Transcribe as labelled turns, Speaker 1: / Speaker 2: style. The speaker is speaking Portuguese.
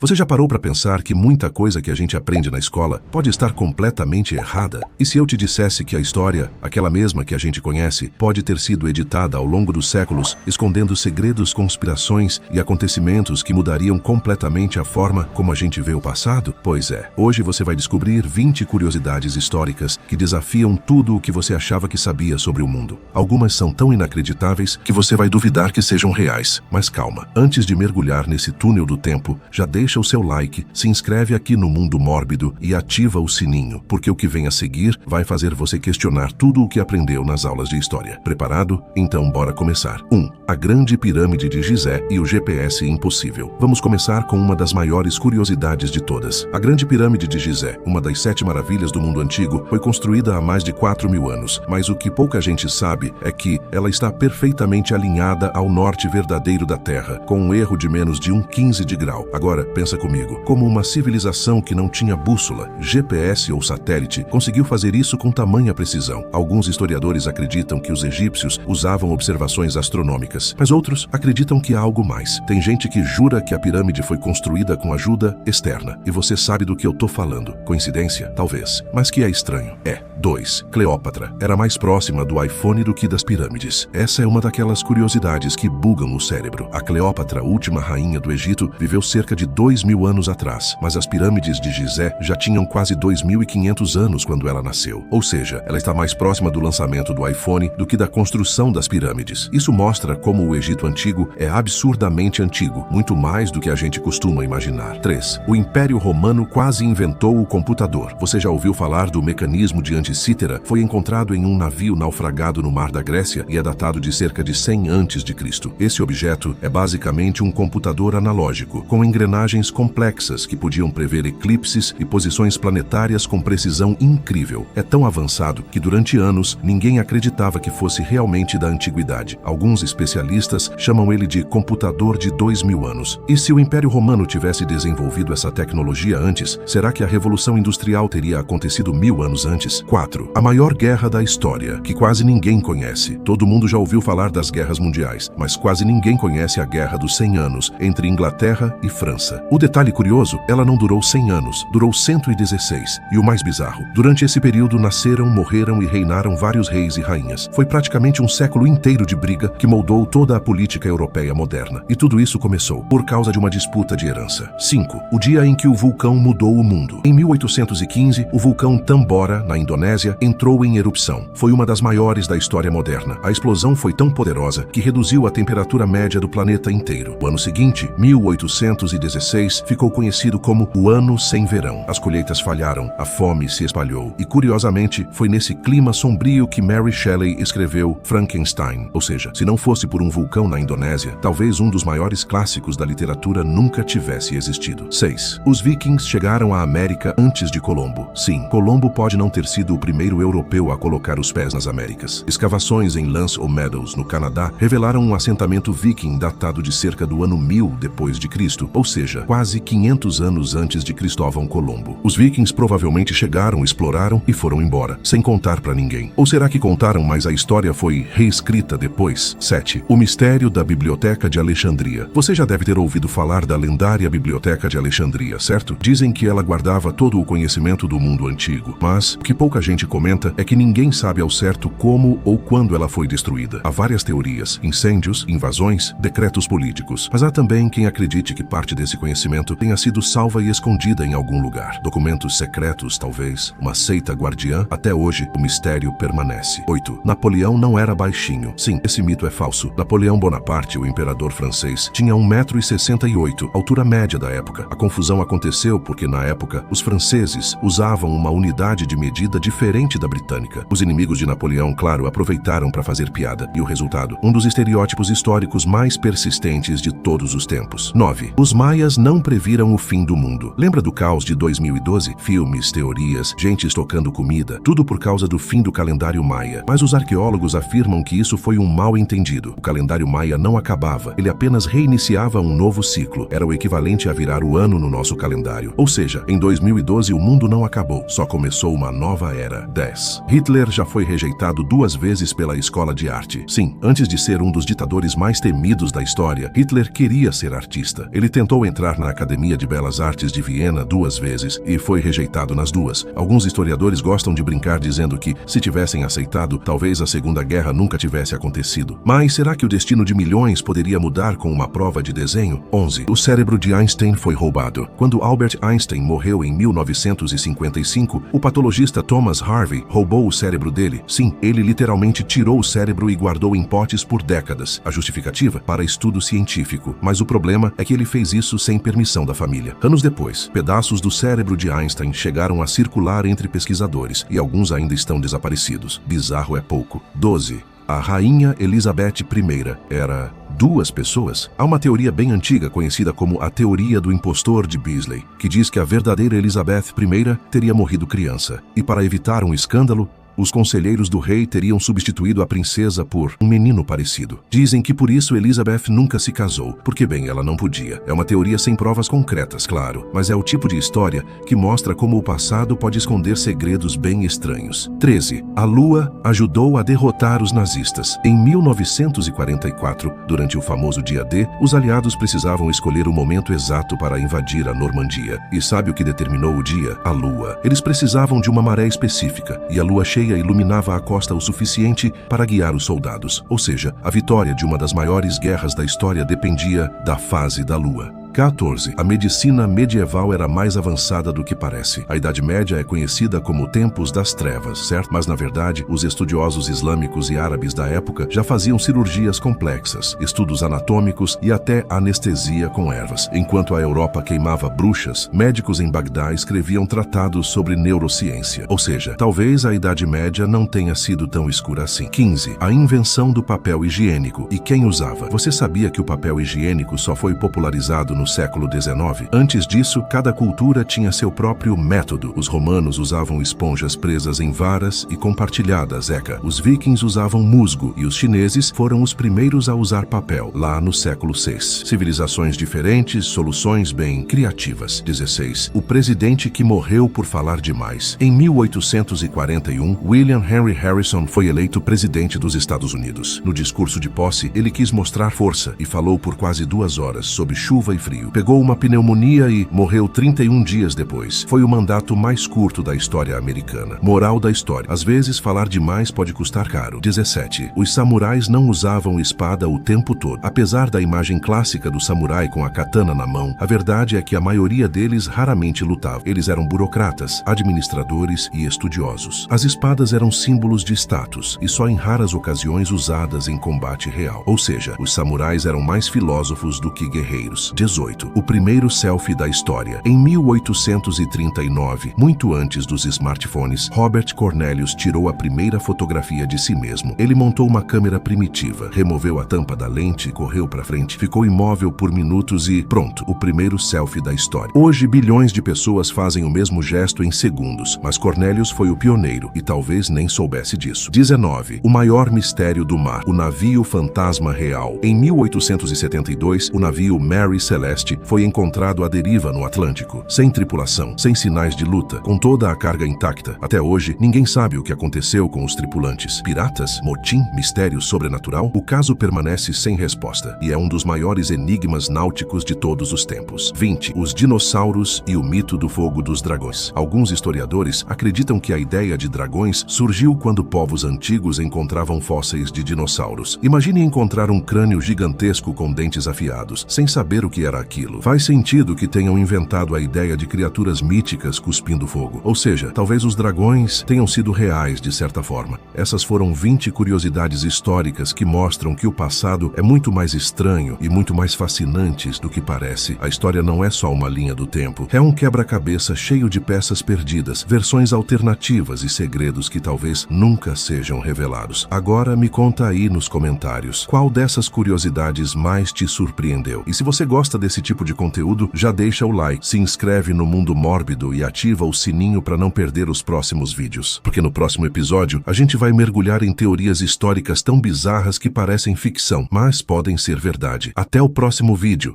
Speaker 1: Você já parou para pensar que muita coisa que a gente aprende na escola pode estar completamente errada? E se eu te dissesse que a história, aquela mesma que a gente conhece, pode ter sido editada ao longo dos séculos, escondendo segredos, conspirações e acontecimentos que mudariam completamente a forma como a gente vê o passado? Pois é, hoje você vai descobrir 20 curiosidades históricas que desafiam tudo o que você achava que sabia sobre o mundo. Algumas são tão inacreditáveis que você vai duvidar que sejam reais. Mas calma, antes de mergulhar nesse túnel do tempo, já deixa o seu like, se inscreve aqui no Mundo Mórbido e ativa o sininho, porque o que vem a seguir vai fazer você questionar tudo o que aprendeu nas aulas de história. Preparado? Então bora começar. 1. A Grande Pirâmide de Gizé e o GPS impossível. Vamos começar com uma das maiores curiosidades de todas. A Grande Pirâmide de Gizé, uma das 7 maravilhas do mundo antigo, foi construída há mais de 4.000 anos, mas o que pouca gente sabe é que ela está perfeitamente alinhada ao norte verdadeiro da Terra, com um erro de menos de 1/15 de grau. Agora, pensa comigo, como uma civilização que não tinha bússola, GPS ou satélite conseguiu fazer isso com tamanha precisão. Alguns historiadores acreditam que os egípcios usavam observações astronômicas, mas outros acreditam que há algo mais. Tem gente que jura que a pirâmide foi construída com ajuda externa, e você sabe do que eu tô falando. Coincidência? Talvez. Mas que é estranho. 2. Cleópatra era mais próxima do iPhone do que das pirâmides. Essa é uma daquelas curiosidades que bugam o cérebro. A Cleópatra, última rainha do Egito, viveu cerca de 2.000 anos atrás, mas as pirâmides de Gizé já tinham quase 2.500 anos quando ela nasceu. Ou seja, ela está mais próxima do lançamento do iPhone do que da construção das pirâmides. Isso mostra como o Egito Antigo é absurdamente antigo, muito mais do que a gente costuma imaginar. 3. O Império Romano quase inventou o computador. Você já ouviu falar do mecanismo de Anticítera? Foi encontrado em um navio naufragado no mar da Grécia e é datado de cerca de 100 a.C. Esse objeto é basicamente um computador analógico, com engrenagens complexas que podiam prever eclipses e posições planetárias com precisão incrível. É tão avançado que durante anos ninguém acreditava que fosse realmente da antiguidade. Alguns especialistas chamam ele de computador de 2.000 anos. E se o Império Romano tivesse desenvolvido essa tecnologia antes, será que a Revolução Industrial teria acontecido 1.000 anos antes? 4. A maior guerra da história, que quase ninguém conhece. Todo mundo já ouviu falar das guerras mundiais, mas quase ninguém conhece a Guerra dos 100 Anos entre Inglaterra e França. O detalhe curioso, ela não durou 100 anos, durou 116. E o mais bizarro, durante esse período nasceram, morreram e reinaram vários reis e rainhas. Foi praticamente um século inteiro de briga que moldou toda a política europeia moderna. E tudo isso começou por causa de uma disputa de herança. 5. O dia em que o vulcão mudou o mundo. Em 1815, o vulcão Tambora, na Indonésia, entrou em erupção. Foi uma das maiores da história moderna. A explosão foi tão poderosa que reduziu a temperatura média do planeta inteiro. O ano seguinte, 1816, ficou conhecido como o Ano Sem Verão. As colheitas falharam, a fome se espalhou e, curiosamente, foi nesse clima sombrio que Mary Shelley escreveu Frankenstein. Ou seja, se não fosse por um vulcão na Indonésia, talvez um dos maiores clássicos da literatura nunca tivesse existido. 6. Os vikings chegaram à América antes de Colombo. Sim, Colombo pode não ter sido o primeiro europeu a colocar os pés nas Américas. Escavações em L'Anse aux Meadows, no Canadá, revelaram um assentamento viking datado de cerca do ano 1000 depois de Cristo, ou seja, quase 500 anos antes de Cristóvão Colombo. Os vikings provavelmente chegaram, exploraram e foram embora, sem contar para ninguém. Ou será que contaram, mas a história foi reescrita depois? 7. O mistério da Biblioteca de Alexandria. Você já deve ter ouvido falar da lendária Biblioteca de Alexandria, certo? Dizem que ela guardava todo o conhecimento do mundo antigo, mas o que pouca gente comenta é que ninguém sabe ao certo como ou quando ela foi destruída. Há várias teorias: incêndios, invasões, decretos políticos. Mas há também quem acredite que parte desse conhecimento tenha sido salva e escondida em algum lugar. Documentos secretos, talvez, uma seita guardiã. Até hoje, o mistério permanece. 8. Napoleão não era baixinho. Sim, esse mito é falso. Napoleão Bonaparte, o imperador francês, tinha 1,68 m, altura média da época. A confusão aconteceu porque, na época, os franceses usavam uma unidade de medida diferente da britânica. Os inimigos de Napoleão, claro, aproveitaram para fazer piada. E o resultado? Um dos estereótipos históricos mais persistentes de todos os tempos. 9. Os maias não previram o fim do mundo. Lembra do caos de 2012? Filmes, teorias, gente estocando comida, tudo por causa do fim do calendário maia. Mas os arqueólogos afirmam que isso foi um mal entendido. O calendário maia não acabava, ele apenas reiniciava um novo ciclo. Era o equivalente a virar o ano no nosso calendário. Ou seja, em 2012 o mundo não acabou, só começou uma nova era. 10. Hitler já foi rejeitado 2 vezes pela escola de arte. Sim, antes de ser um dos ditadores mais temidos da história, Hitler queria ser artista. Ele tentou entrar entrar na Academia de Belas Artes de Viena 2 vezes e foi rejeitado nas duas. Alguns historiadores gostam de brincar dizendo que, se tivessem aceitado, talvez a Segunda Guerra nunca tivesse acontecido. Mas será que o destino de milhões poderia mudar com uma prova de desenho? 11. O cérebro de Einstein foi roubado. Quando Albert Einstein morreu em 1955, o patologista Thomas Harvey roubou o cérebro dele. Sim, ele literalmente tirou o cérebro e guardou em potes por décadas. A justificativa? Para estudo científico. Mas o problema é que ele fez isso sem permissão da família. Anos depois, pedaços do cérebro de Einstein chegaram a circular entre pesquisadores e alguns ainda estão desaparecidos. Bizarro é pouco. 12. A Rainha Elizabeth I era duas pessoas? Há uma teoria bem antiga conhecida como a teoria do impostor de Beazley, que diz que a verdadeira Elizabeth I teria morrido criança. E para evitar um escândalo, os conselheiros do rei teriam substituído a princesa por um menino parecido. Dizem que por isso Elizabeth nunca se casou, porque bem, ela não podia. É uma teoria sem provas concretas, claro, mas é o tipo de história que mostra como o passado pode esconder segredos bem estranhos. 13. A Lua ajudou a derrotar os nazistas. Em 1944, durante o famoso Dia D, os aliados precisavam escolher o momento exato para invadir a Normandia. E sabe o que determinou o dia? A Lua. Eles precisavam de uma maré específica, e a lua cheia iluminava a costa o suficiente para guiar os soldados. Ou seja, a vitória de uma das maiores guerras da história dependia da fase da lua. 14. A medicina medieval era mais avançada do que parece. A Idade Média é conhecida como Tempos das Trevas, certo? Mas, na verdade, os estudiosos islâmicos e árabes da época já faziam cirurgias complexas, estudos anatômicos e até anestesia com ervas. Enquanto a Europa queimava bruxas, médicos em Bagdá escreviam tratados sobre neurociência. Ou seja, talvez a Idade Média não tenha sido tão escura assim. 15. A invenção do papel higiênico. E quem usava? Você sabia que o papel higiênico só foi popularizado no século XIX. Antes disso, cada cultura tinha seu próprio método. Os romanos usavam esponjas presas em varas e compartilhadas, Os vikings usavam musgo e os chineses foram os primeiros a usar papel, lá no século VI. Civilizações diferentes, soluções bem criativas. 16. O presidente que morreu por falar demais. Em 1841, William Henry Harrison foi eleito presidente dos Estados Unidos. No discurso de posse, ele quis mostrar força e falou por quase 2 horas sob chuva e frio. Pegou uma pneumonia e morreu 31 dias depois. Foi o mandato mais curto da história americana. Moral da história. Às vezes, falar demais pode custar caro. 17. Os samurais não usavam espada o tempo todo. Apesar da imagem clássica do samurai com a katana na mão, a verdade é que a maioria deles raramente lutava. Eles eram burocratas, administradores e estudiosos. As espadas eram símbolos de status e só em raras ocasiões usadas em combate real. Ou seja, os samurais eram mais filósofos do que guerreiros. 18. O primeiro selfie da história. Em 1839, muito antes dos smartphones, Robert Cornelius tirou a primeira fotografia de si mesmo. Ele montou uma câmera primitiva, removeu a tampa da lente, correu para frente, ficou imóvel por minutos e pronto, o primeiro selfie da história. Hoje, bilhões de pessoas fazem o mesmo gesto em segundos, mas Cornelius foi o pioneiro e talvez nem soubesse disso. 19. O maior mistério do mar. O navio fantasma real. Em 1872, o navio Mary Celeste foi encontrado à deriva no Atlântico, sem tripulação, sem sinais de luta, com toda a carga intacta. Até hoje, ninguém sabe o que aconteceu com os tripulantes. Piratas? Motim? Mistério sobrenatural? O caso permanece sem resposta e é um dos maiores enigmas náuticos de todos os tempos. 20. Os dinossauros e o mito do fogo dos dragões. Alguns historiadores acreditam que a ideia de dragões surgiu quando povos antigos encontravam fósseis de dinossauros. Imagine encontrar um crânio gigantesco com dentes afiados, sem saber o que era aquilo. Faz sentido que tenham inventado a ideia de criaturas míticas cuspindo fogo. Ou seja, talvez os dragões tenham sido reais de certa forma. Essas foram 20 curiosidades históricas que mostram que o passado é muito mais estranho e muito mais fascinante do que parece. A história não é só uma linha do tempo. É um quebra-cabeça cheio de peças perdidas, versões alternativas e segredos que talvez nunca sejam revelados. Agora me conta aí nos comentários qual dessas curiosidades mais te surpreendeu. E se você gosta desse tipo de conteúdo, já deixa o like, se inscreve no Mundo Mórbido e ativa o sininho para não perder os próximos vídeos. Porque no próximo episódio, a gente vai mergulhar em teorias históricas tão bizarras que parecem ficção, mas podem ser verdade. Até o próximo vídeo.